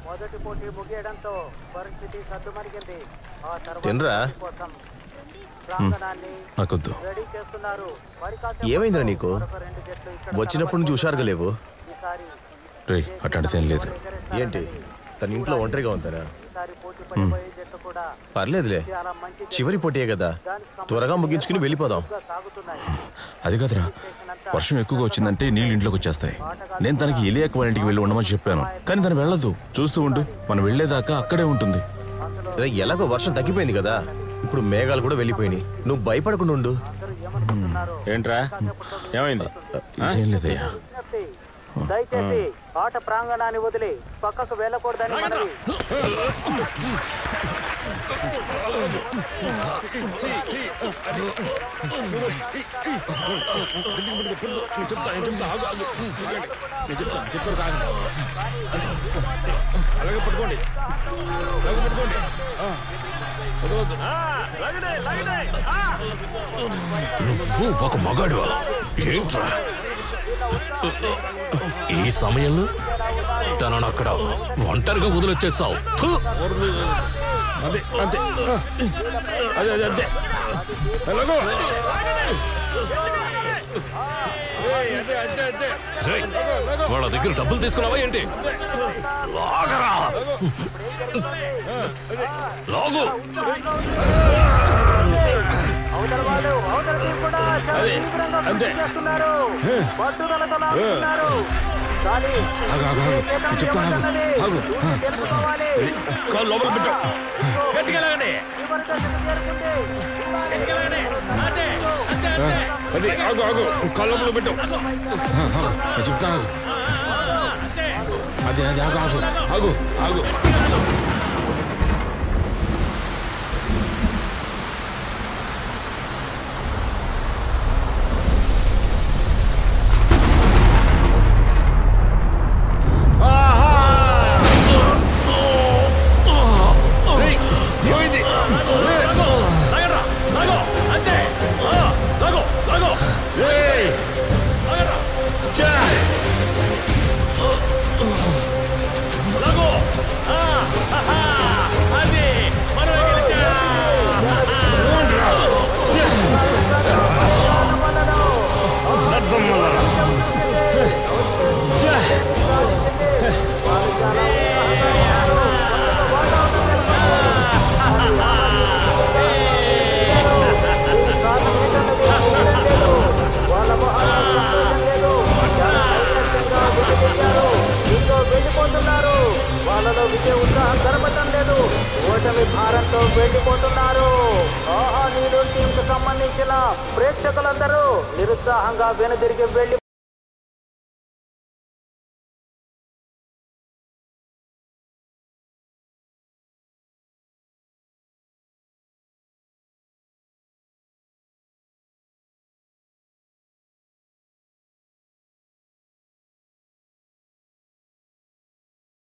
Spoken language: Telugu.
మొదటి పోటీ ముగియడంతో పరిస్థితి సద్దుమణిగింది. ఆ తర్వాత కోసం ప్రాంగణాన్ని రెడీ చేస్తున్నారు. ఏమైందిరా నీకు? వచ్చినప్పుడు నుంచి హుషారుగా లేవు. రే అట్లాంటిదేం లేదు. ఏంటి తన ఇంట్లో ఒంటరిగా ఉంటారా? పర్లేదులే, చివరి పోటీయే కదా, త్వరగా ముగించుకుని వెళ్ళిపోదాం. అది కదరా, వర్షం ఎక్కువగా వచ్చిందంటే నీళ్ళు ఇంట్లోకి వచ్చేస్తాయి. నేను తనకి ఎలియాక్ వాళ్ళ ఇంటికి వెళ్ళి ఉండమని చెప్పాను, కానీ తను వెళ్ళదు. చూస్తూ ఉండు, మనం వెళ్లేదాకా అక్కడే ఉంటుంది. ఎలాగో వర్షం తగ్గిపోయింది కదా, ఇప్పుడు మేఘాలు కూడా వెళ్ళిపోయినాయి. నువ్వు భయపడకుండా ఉండు. ఏంట్రా ఏమైంది? ఏం లేదయ్యా. దయచేసి ఆట ప్రాంగణాన్ని వదిలి పక్కకు వెళ్ళకూడదని మనవి. అలాగే పట్టుకోండి. నువ్వు ఒక మగాడు ఏంట్రా? ఈ సమయంలో తనను అక్కడ ఒంటరిగా వదిలొచ్చేసావు. అంతే అంతే అదే అదే అంతే. వాళ్ళ దగ్గర డబ్బులు తీసుకున్నావా ఏంటి? లాగరా, లాగు. చెప్తాను, కాలు లోపల పెట్టు. గట్టిగా అది ఆగు ఆగు, కాలు లోపల పెట్టు. చెప్తాను, అదే అదే ఆగు ఆగు ఆగు ఆగు. వాళ్ళలో విజయ ఉత్సాహం కనపడటం లేదు. ఓటమి భారంతో వెళ్ళిపోతున్నారు. ఆహా నీరు టీంకు సంబంధించిన ప్రేక్షకులందరూ నిరుత్సాహంగా వెనుదిరిగి వెళ్ళి